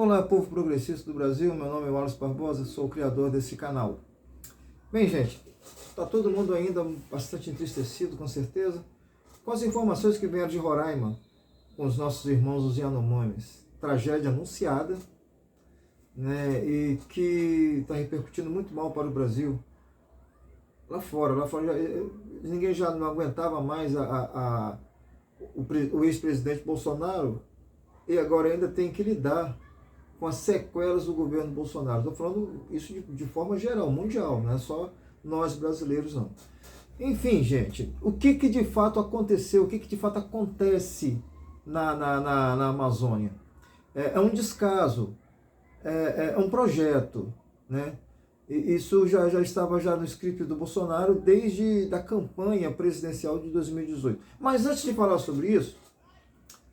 Olá, povo progressista do Brasil, meu nome é Wallace Barbosa, sou o criador desse canal. Bem, gente, está todo mundo ainda bastante entristecido, com certeza, com as informações que vieram de Roraima, com os nossos irmãos os Yanomamis. Tragédia anunciada, né, e que está repercutindo muito mal para o Brasil. Lá fora ninguém já não aguentava mais o ex-presidente Bolsonaro, e agora ainda tem que lidar com as sequelas do governo Bolsonaro. Estou falando isso de forma geral, mundial, não é só nós brasileiros, não. Enfim, gente, o que de fato aconteceu, o que de fato acontece na Amazônia? É um descaso, é um projeto, né? E isso já estava no script do Bolsonaro desde a campanha presidencial de 2018. Mas antes de falar sobre isso,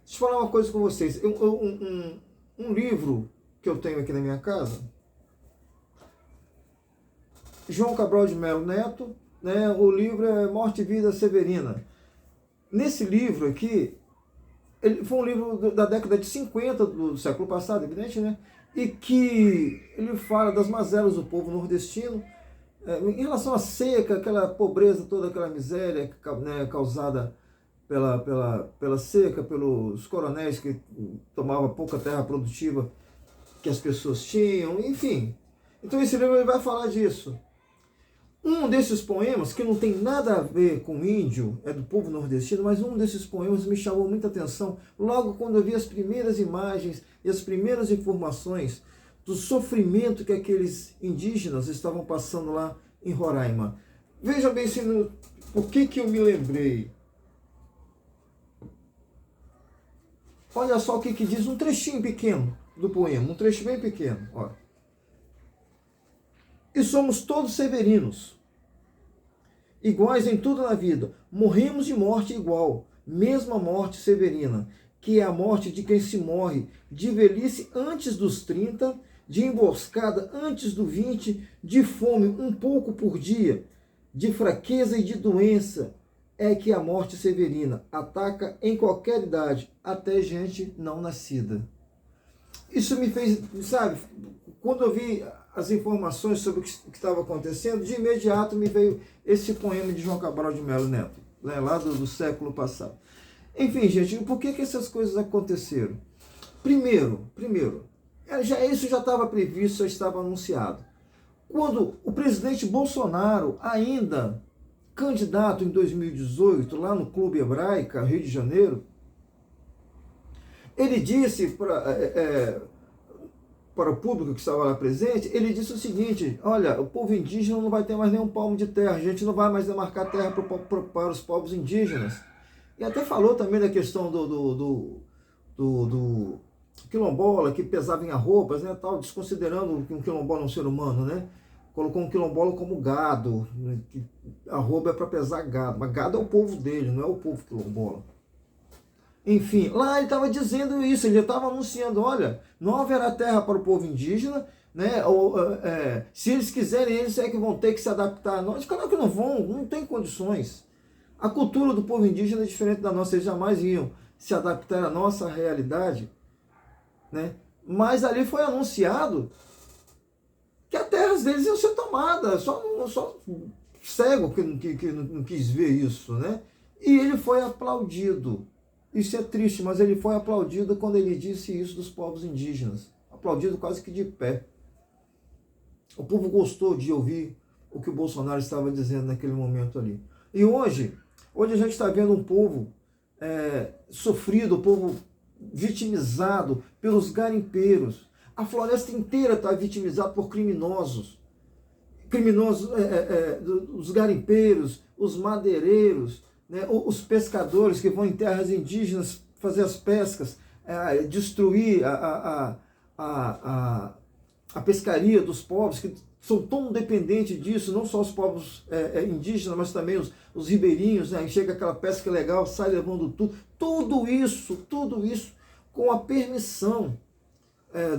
deixa eu falar uma coisa com vocês. Um livro que eu tenho aqui na minha casa, João Cabral de Melo Neto, né, o livro é Morte e Vida Severina. Nesse livro aqui, ele foi um livro da década de 50 do século passado, evidente, né? E que ele fala das mazelas do povo nordestino, em relação à seca, aquela pobreza toda, aquela miséria, né, causada pela seca, pelos coronéis que tomavam pouca terra produtiva que as pessoas tinham, enfim. Então esse livro ele vai falar disso. Um desses poemas, que não tem nada a ver com índio, é do povo nordestino, mas um desses poemas me chamou muita atenção logo quando eu vi as primeiras imagens e as primeiras informações do sofrimento que aqueles indígenas estavam passando lá em Roraima. Veja bem por que eu me lembrei. Olha só o que diz um trechinho pequeno do poema, um trecho bem pequeno. Olha. E somos todos severinos, iguais em tudo na vida. Morremos de morte igual, mesma morte severina, que é a morte de quem se morre de velhice antes dos 30, de emboscada antes do 20, de fome um pouco por dia, de fraqueza e de doença. É que a morte severina ataca em qualquer idade, até gente não nascida. Isso me fez, sabe, quando eu vi as informações sobre o que estava acontecendo, de imediato me veio esse poema de João Cabral de Melo Neto, né, lá do século passado. Enfim, gente, por que essas coisas aconteceram? Primeiro, isso já estava previsto, já estava anunciado. Quando o presidente Bolsonaro, ainda candidato em 2018, lá no Clube Hebraica, Rio de Janeiro, ele disse para o público que estava lá presente, ele disse o seguinte: olha, o povo indígena não vai ter mais nenhum palmo de terra, a gente não vai mais demarcar terra para os povos indígenas. E até falou também da questão do quilombola, que pesava em arrobas, né, tal, desconsiderando que um quilombola é um ser humano, né? Colocou um quilombola como gado, né, que arroba é para pesar gado, mas gado é o povo dele, não é o povo quilombola. Enfim, lá ele estava dizendo isso, ele já estava anunciando: olha, não haverá terra para o povo indígena, né? Se eles quiserem, eles é que vão ter que se adaptar a nós. Claro que não vão, não tem condições. A cultura do povo indígena é diferente da nossa, eles jamais iam se adaptar à nossa realidade, né? Mas ali foi anunciado que as terras deles iam ser tomadas, só cego que não quis ver isso, né? E ele foi aplaudido. Isso é triste, mas ele foi aplaudido quando ele disse isso dos povos indígenas. Aplaudido quase que de pé. O povo gostou de ouvir o que o Bolsonaro estava dizendo naquele momento ali. E hoje a gente está vendo um povo sofrido, um povo vitimizado pelos garimpeiros. A floresta inteira está vitimizada por criminosos. Os garimpeiros, os madeireiros, né, os pescadores que vão em terras indígenas fazer as pescas, destruir a pescaria dos povos, que são tão dependentes disso, não só os povos indígenas, mas também os ribeirinhos, né, chega aquela pesca legal, sai levando tudo isso com a permissão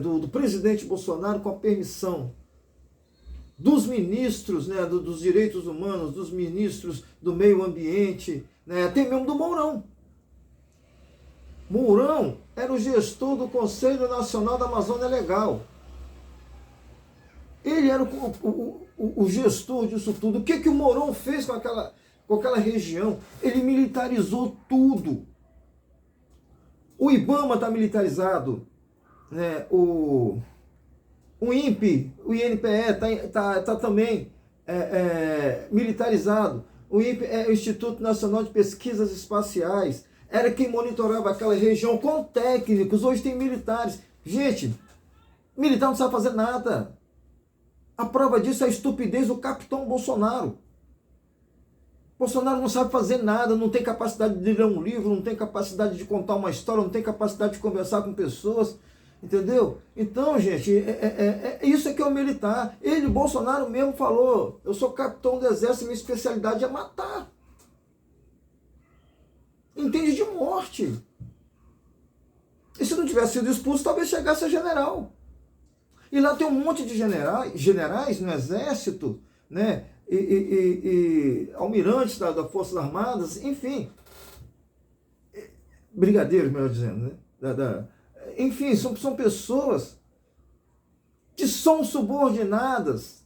do presidente Bolsonaro, com a permissão dos ministros, né, dos direitos humanos, dos ministros do meio ambiente, né, até mesmo do Mourão. Mourão era o gestor do Conselho Nacional da Amazônia Legal. Ele era o gestor disso tudo. O que o Mourão fez com aquela região? Ele militarizou tudo. O IBAMA está militarizado, né? O INPE, o INPE está também militarizado. O INPE é o Instituto Nacional de Pesquisas Espaciais. Era quem monitorava aquela região com técnicos. Hoje tem militares. Gente, militar não sabe fazer nada. A prova disso é a estupidez do capitão Bolsonaro. Bolsonaro não sabe fazer nada, não tem capacidade de ler um livro, não tem capacidade de contar uma história, não tem capacidade de conversar com pessoas, entendeu? Então, gente, isso é que é o militar. Ele, Bolsonaro mesmo falou, eu sou capitão do exército e minha especialidade é matar. Entende de morte. E se não tivesse sido expulso, talvez chegasse a general. E lá tem um monte de generais no exército, né? E almirantes das Forças Armadas, enfim. Brigadeiros, melhor dizendo, né? Enfim, são pessoas que são subordinadas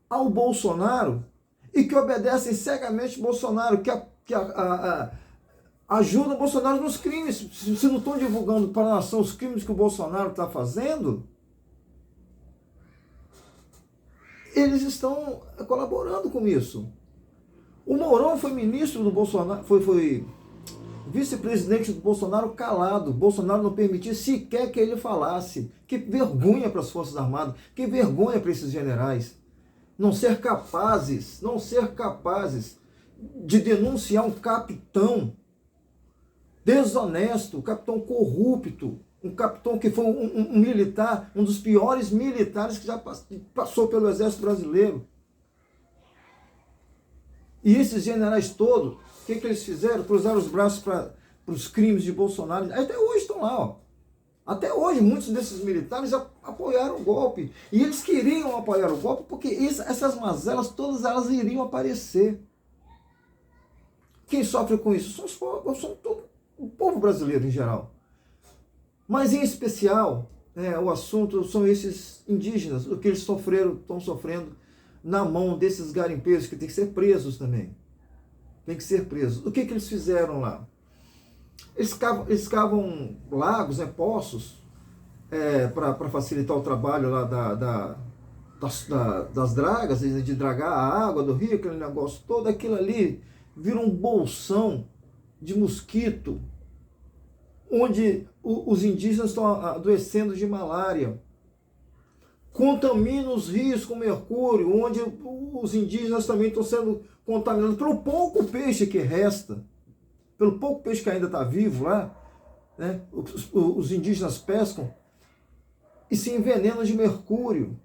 ao Bolsonaro e que obedecem cegamente Bolsonaro, que ajuda o Bolsonaro nos crimes. Se não estão divulgando para a nação os crimes que o Bolsonaro está fazendo, eles estão colaborando com isso. O Mourão foi ministro do Bolsonaro, foi vice-presidente do Bolsonaro calado. Bolsonaro não permitia sequer que ele falasse. Que vergonha para as Forças Armadas, que vergonha para esses generais. Não ser capazes de denunciar um capitão desonesto, um capitão corrupto, um capitão que foi um militar, um dos piores militares que já passou pelo Exército Brasileiro. E esses generais todos, o que eles fizeram? Cruzaram os braços para os crimes de Bolsonaro. Até hoje estão lá, ó. Até hoje, muitos desses militares apoiaram o golpe. E eles queriam apoiar o golpe porque essas mazelas, todas elas iriam aparecer. Quem sofre com isso? São todo o povo brasileiro em geral. Mas, em especial, o assunto são esses indígenas, o que eles estão sofrendo na mão desses garimpeiros, que tem que ser presos também. Tem que ser presos. O que eles fizeram lá? Eles cavam lagos, poços, para facilitar o trabalho lá das dragas, de dragar a água do rio, aquele negócio todo, aquilo ali vira um bolsão de mosquito, onde os indígenas estão adoecendo de malária. Contamina os rios com mercúrio, onde os indígenas também estão sendo contaminados pelo pouco peixe que resta, pelo pouco peixe que ainda está vivo lá, né? Os indígenas pescam e se envenenam de mercúrio.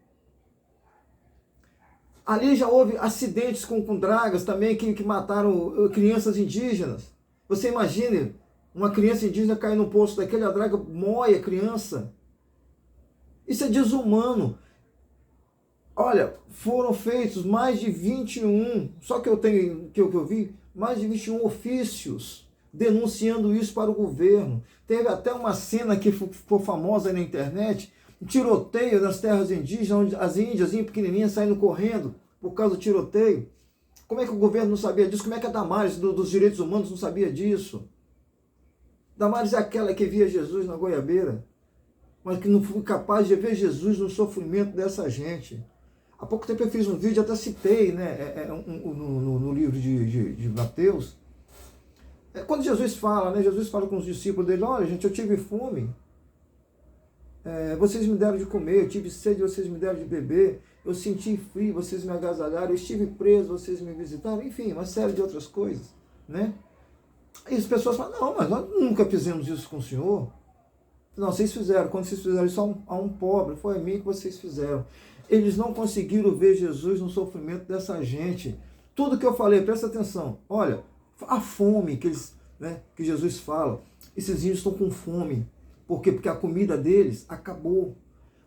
Ali já houve acidentes com dragas também que mataram crianças indígenas. Você imagine uma criança indígena cair no poço daquele, a draga mói a criança. Isso é desumano. Olha, foram feitos mais de 21, só que eu vi, mais de 21 ofícios denunciando isso para o governo. Teve até uma cena que ficou famosa na internet, um tiroteio nas terras indígenas, onde as índias pequenininhas saindo correndo por causa do tiroteio. Como é que o governo não sabia disso? Como é que a Damares dos direitos humanos não sabia disso? Damares é aquela que via Jesus na goiabeira, mas que não foi capaz de ver Jesus no sofrimento dessa gente. Há pouco tempo eu fiz um vídeo, até citei, né, no livro de Mateus. Quando Jesus fala, né, Jesus fala com os discípulos dele: olha, gente, eu tive fome, vocês me deram de comer, eu tive sede, vocês me deram de beber, eu senti frio, vocês me agasalharam, eu estive preso, vocês me visitaram, enfim, uma série de outras coisas, né? E as pessoas falam: não, mas nós nunca fizemos isso com o senhor. Não, vocês fizeram. Quando vocês fizeram isso a um pobre, foi a mim que vocês fizeram. Eles não conseguiram ver Jesus no sofrimento dessa gente. Tudo que eu falei, presta atenção. Olha, a fome que Jesus fala, esses índios estão com fome. Por quê? Porque a comida deles acabou.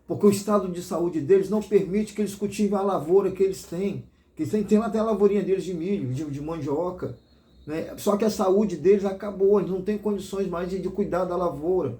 Porque o estado de saúde deles não permite que eles cultivem a lavoura que eles têm. Que tem lá até a lavourinha deles de milho, de mandioca. né? Só que a saúde deles acabou, eles não têm condições mais de cuidar da lavoura.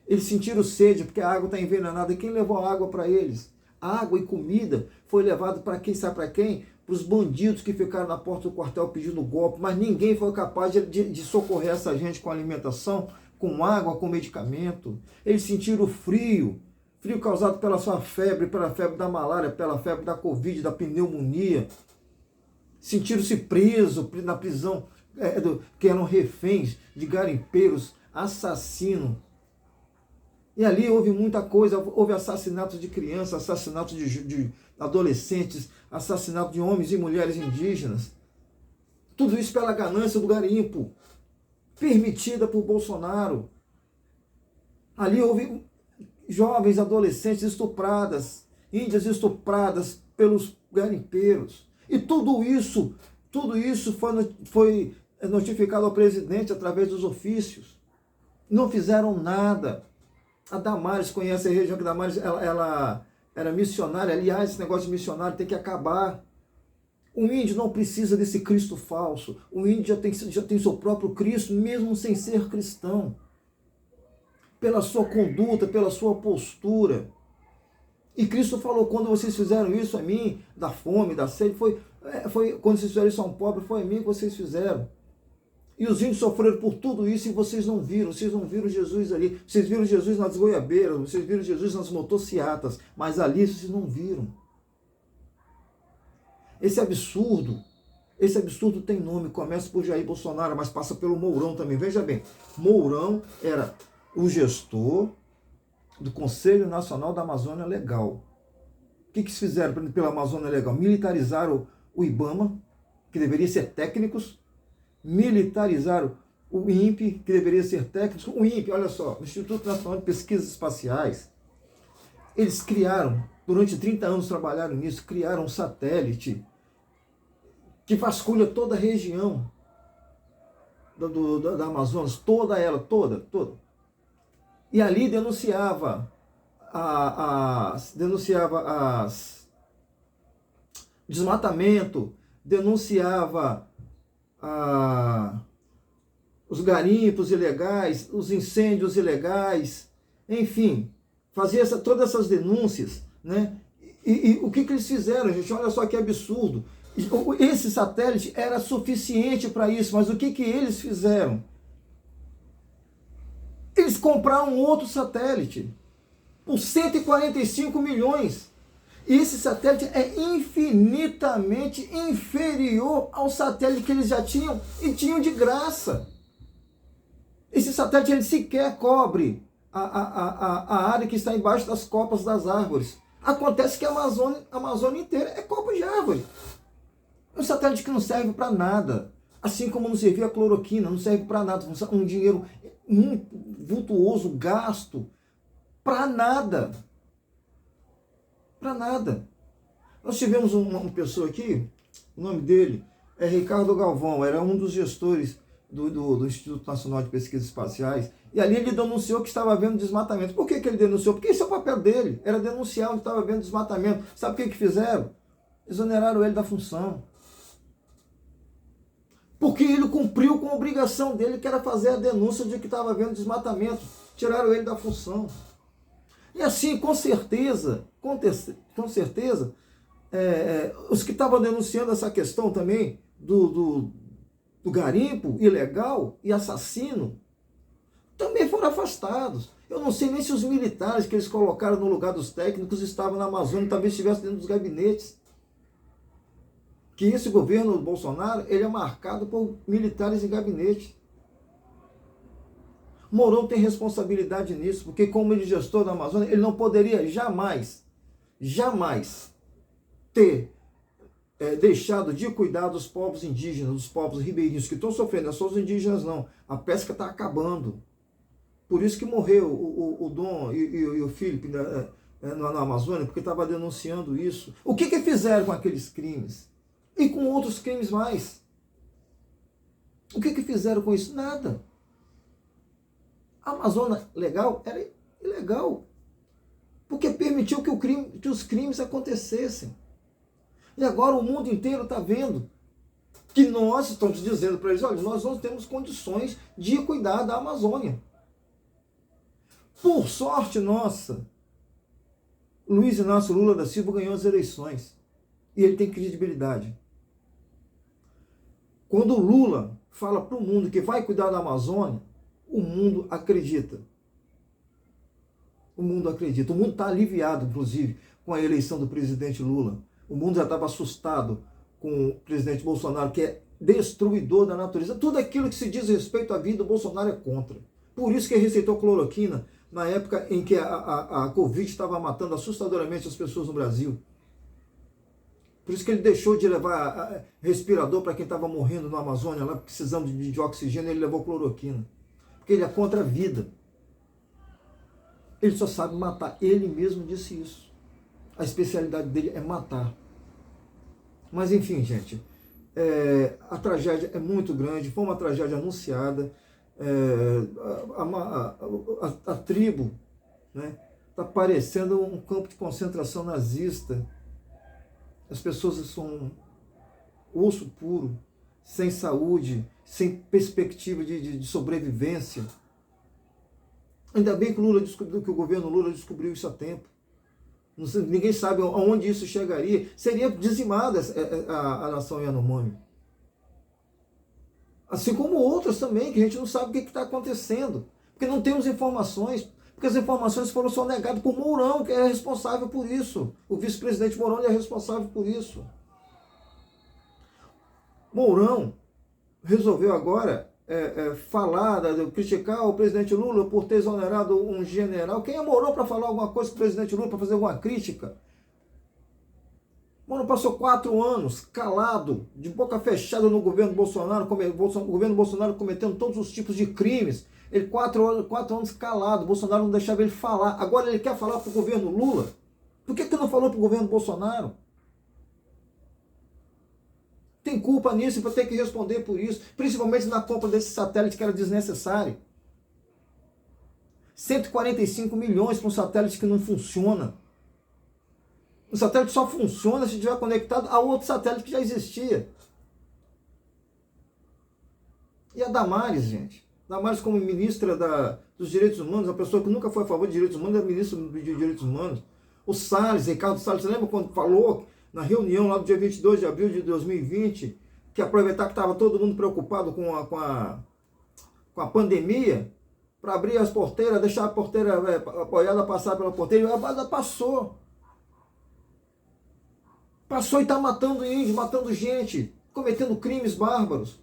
Eles sentiram sede porque a água está envenenada. E quem levou a água para eles? Água e comida foi levado para quem? Sabe para quem? Para os bandidos que ficaram na porta do quartel pedindo golpe, mas ninguém foi capaz de socorrer essa gente com alimentação, com água, com medicamento. Eles sentiram frio, frio causado pela sua febre, pela febre da malária, pela febre da Covid, da pneumonia. Sentiram-se presos na prisão, que eram reféns de garimpeiros, assassinos. E ali houve muita coisa, houve assassinatos de crianças, assassinatos de adolescentes, assassinato de homens e mulheres indígenas. Tudo isso pela ganância do garimpo, permitida por Bolsonaro. Ali houve jovens, adolescentes estupradas, índias estupradas pelos garimpeiros. E tudo isso foi notificado ao presidente através dos ofícios. Não fizeram nada. A Damares, conhece a região que a Damares ela era missionária. Aliás, esse negócio de missionário tem que acabar. O índio não precisa desse Cristo falso. O índio já tem seu próprio Cristo, mesmo sem ser cristão. Pela sua conduta, pela sua postura. E Cristo falou, quando vocês fizeram isso a mim, da fome, da sede, foi quando vocês fizeram isso a um pobre, foi a mim que vocês fizeram. E os índios sofreram por tudo isso e vocês não viram Jesus ali. Vocês viram Jesus nas goiabeiras, vocês viram Jesus nas motocicletas, mas ali vocês não viram. Esse absurdo tem nome, começa por Jair Bolsonaro, mas passa pelo Mourão também. Veja bem, Mourão era o gestor do Conselho Nacional da Amazônia Legal. O que eles fizeram pela Amazônia Legal? Militarizaram o IBAMA, que deveria ser técnicos, militarizaram o INPE, que deveria ser técnico. O INPE, olha só, o Instituto Nacional de Pesquisas Espaciais, eles criaram, durante 30 anos trabalharam nisso, criaram um satélite que vasculha toda a região da Amazonas, toda ela, toda. E ali denunciava desmatamento, denunciava os garimpos ilegais, os incêndios ilegais, enfim, fazia todas essas denúncias, né? E o que eles fizeram, gente? Olha só que absurdo. Esse satélite era suficiente para isso, mas o que eles fizeram? Eles compraram outro satélite por 145 milhões. E esse satélite é infinitamente inferior ao satélite que eles já tinham e tinham de graça. Esse satélite ele sequer cobre a área que está embaixo das copas das árvores. Acontece que a Amazônia inteira é copa de árvore. É um satélite que não serve para nada. Assim como não servia a cloroquina, não serve para nada. Um dinheiro vultuoso, gasto, para nada. Para nada. Nós tivemos uma pessoa aqui, o nome dele é Ricardo Galvão, era um dos gestores do Instituto Nacional de Pesquisas Espaciais, e ali ele denunciou que estava havendo desmatamento. Por que ele denunciou? Porque esse é o papel dele, era denunciar onde estava havendo desmatamento. Sabe o que fizeram? Exoneraram ele da função. Porque ele cumpriu com a obrigação dele, que era fazer a denúncia de que estava havendo desmatamento. Tiraram ele da função. E assim, com certeza, os que estavam denunciando essa questão também do garimpo ilegal e assassino, também foram afastados. Eu não sei nem se os militares que eles colocaram no lugar dos técnicos estavam na Amazônia, talvez estivessem dentro dos gabinetes. Que esse governo Bolsonaro, ele é marcado por militares em gabinete. Mourão tem responsabilidade nisso, porque como ele gestor da Amazônia, ele não poderia jamais ter deixado de cuidar dos povos indígenas, dos povos ribeirinhos, que estão sofrendo, não são os indígenas não, a pesca está acabando. Por isso que morreu o Dom e o Felipe na Amazônia, porque estava denunciando isso. O que fizeram com aqueles crimes? E com outros crimes mais? O que fizeram com isso? Nada. A Amazônia Legal era ilegal, porque permitiu que os crimes acontecessem. E agora o mundo inteiro está vendo que nós estamos dizendo para eles, olha, nós não temos condições de cuidar da Amazônia. Por sorte nossa, Luiz Inácio Lula da Silva ganhou as eleições e ele tem credibilidade. Quando o Lula fala para o mundo que vai cuidar da Amazônia, o mundo acredita. O mundo acredita. O mundo está aliviado, inclusive, com a eleição do presidente Lula. O mundo já estava assustado com o presidente Bolsonaro, que é destruidor da natureza. Tudo aquilo que se diz respeito à vida, o Bolsonaro é contra. Por isso que ele receitou cloroquina na época em que a Covid estava matando assustadoramente as pessoas no Brasil. Por isso que ele deixou de levar respirador para quem estava morrendo na Amazônia, lá precisando de oxigênio, ele levou cloroquina. Porque ele é contra a vida. Ele só sabe matar. Ele mesmo disse isso. A especialidade dele é matar. Mas enfim, gente, a tragédia é muito grande, foi uma tragédia anunciada. A tribo, né, está parecendo um campo de concentração nazista. As pessoas são osso puro, sem saúde, sem perspectiva de sobrevivência. Ainda bem que o Lula descobriu, que o governo Lula descobriu isso a tempo. Ninguém sabe aonde isso chegaria. Seria dizimada a nação Yanomami. Assim como outras também, que a gente não sabe o que está acontecendo. Porque não temos informações. Porque as informações foram só negadas por Mourão, que é responsável por isso. O vice-presidente Mourão é responsável por isso. Mourão resolveu agora falar, criticar o presidente Lula por ter exonerado um general. Quem é Mourão para falar alguma coisa com o presidente Lula, para fazer alguma crítica? Mourão passou 4 anos calado, de boca fechada no governo Bolsonaro, o governo Bolsonaro cometendo todos os tipos de crimes. Ele 4 anos calado, Bolsonaro não deixava ele falar. Agora ele quer falar para o governo Lula. Por que não falou para o governo Bolsonaro? Tem culpa nisso e vai ter que responder por isso. Principalmente na compra desse satélite que era desnecessário. 145 milhões para um satélite que não funciona. O satélite só funciona se estiver conectado a outro satélite que já existia. E a Damares, gente. Damares, como ministra dos Direitos Humanos, a pessoa que nunca foi a favor de direitos humanos, é ministra de Direitos Humanos. O Salles, Ricardo Salles, você lembra quando falou na reunião lá do dia 22 de abril de 2020, que aproveitar que estava todo mundo preocupado com a pandemia, para abrir as porteiras, deixar a porteira apoiada passar pela porteira, e ela passou. Passou e está matando índios, matando gente, cometendo crimes bárbaros.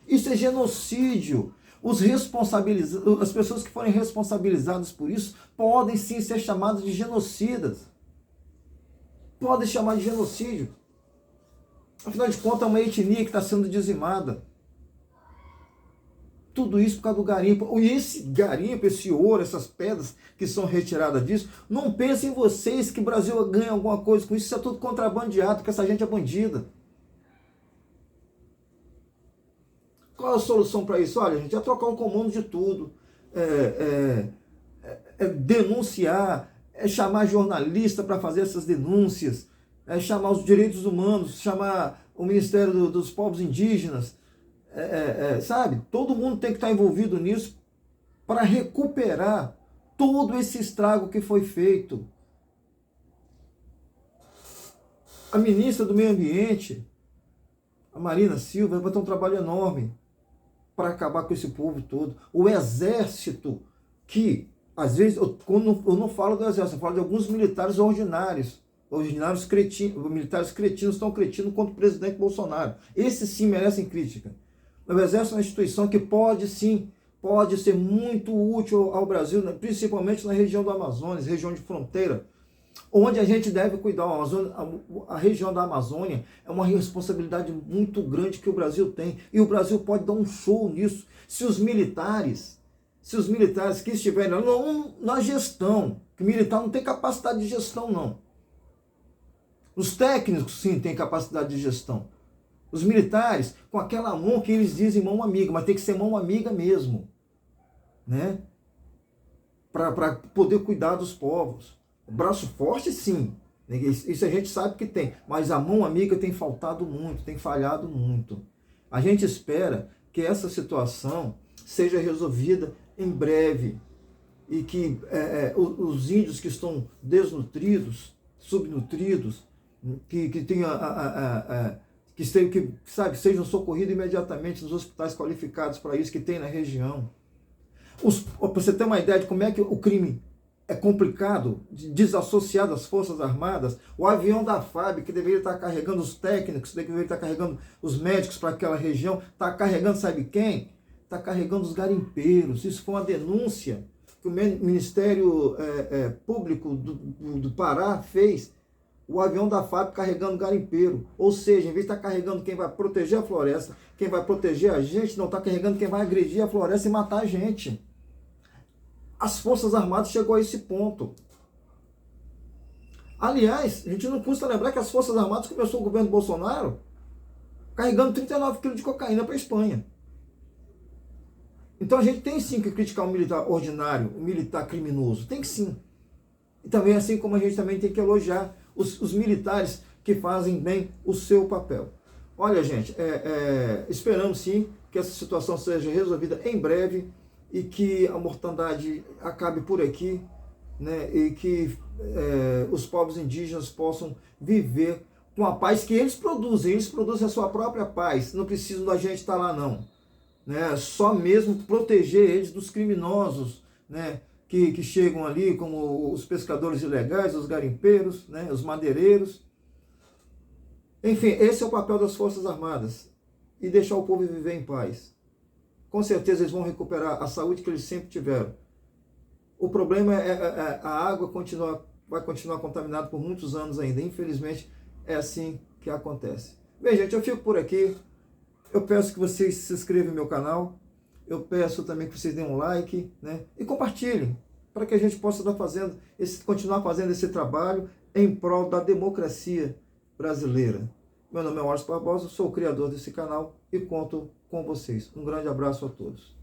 Isso é genocídio. As pessoas que forem responsabilizadas por isso podem sim ser chamadas de genocidas. Podem chamar de genocídio. Afinal de contas, é uma etnia que está sendo dizimada. Tudo isso por causa do garimpo. E esse garimpo, esse ouro, essas pedras que são retiradas disso, não pensem em vocês que o Brasil ganha alguma coisa com isso. Isso é tudo contrabandeado, porque essa gente é bandida. Qual a solução para isso? Olha, a gente é trocar um comando de tudo. Denunciar, chamar jornalista para fazer essas denúncias, chamar os direitos humanos, chamar o Ministério dos Povos Indígenas, sabe? Todo mundo tem que estar envolvido nisso para recuperar todo esse estrago que foi feito. A ministra do Meio Ambiente, a Marina Silva, vai ter um trabalho enorme para acabar com esse povo todo. O exército, que às vezes, eu não falo do exército, eu falo de alguns militares ordinários cretinos, militares cretinos, tão cretinos quanto o presidente Bolsonaro. Esses sim merecem crítica. O exército é uma instituição que pode ser muito útil ao Brasil, principalmente na região do Amazonas, região de fronteira, onde a gente deve cuidar. A região da Amazônia é uma responsabilidade muito grande que o Brasil tem, e o Brasil pode dar um show nisso, se os militares que estiverem não na gestão, que militar não tem capacidade de gestão, não. Os técnicos, sim, têm capacidade de gestão. Os militares, com aquela mão que eles dizem mão amiga, mas tem que ser mão amiga mesmo, né? Para poder cuidar dos povos. O braço forte, sim, isso a gente sabe que tem, mas a mão amiga tem faltado muito, tem falhado muito. A gente espera que essa situação seja resolvida em breve e que os índios que estão desnutridos, subnutridos, que sejam socorridos imediatamente nos hospitais qualificados para isso que tem na região. Para você ter uma ideia de como é que o crime é complicado, desassociado às Forças Armadas, o avião da FAB, que deveria estar carregando os técnicos, deveria estar carregando os médicos para aquela região, está carregando, sabe quem? Está carregando os garimpeiros. Isso foi uma denúncia que o Ministério Público do Pará fez, o avião da FAB carregando garimpeiro. Ou seja, em vez de estar carregando quem vai proteger a floresta, quem vai proteger a gente, não está carregando quem vai agredir a floresta e matar a gente. As Forças Armadas chegou a esse ponto. Aliás, a gente não custa lembrar que as Forças Armadas começou o governo Bolsonaro carregando 39 quilos de cocaína para a Espanha. Então a gente tem sim que criticar o militar ordinário, o militar criminoso. Tem que sim. E também assim como a gente também tem que elogiar os militares que fazem bem o seu papel. Olha, gente, esperamos sim que essa situação seja resolvida em breve e que a mortandade acabe por aqui, né? E que os povos indígenas possam viver com a paz que eles produzem a sua própria paz, não precisam da gente estar lá não, né? Só mesmo proteger eles dos criminosos, né? Que chegam ali, como os pescadores ilegais, os garimpeiros, né? Os madeireiros. Enfim, esse é o papel das Forças Armadas, e deixar o povo viver em paz. Com certeza eles vão recuperar a saúde que eles sempre tiveram. O problema é a água vai continuar contaminada por muitos anos ainda. Infelizmente, é assim que acontece. Bem, gente, eu fico por aqui. Eu peço que vocês se inscrevam no meu canal. Eu peço também que vocês deem um like, né? E compartilhem, para que a gente possa continuar fazendo esse trabalho em prol da democracia brasileira. Meu nome é Wallace Barbosa, sou o criador desse canal e conto com vocês. Um grande abraço a todos.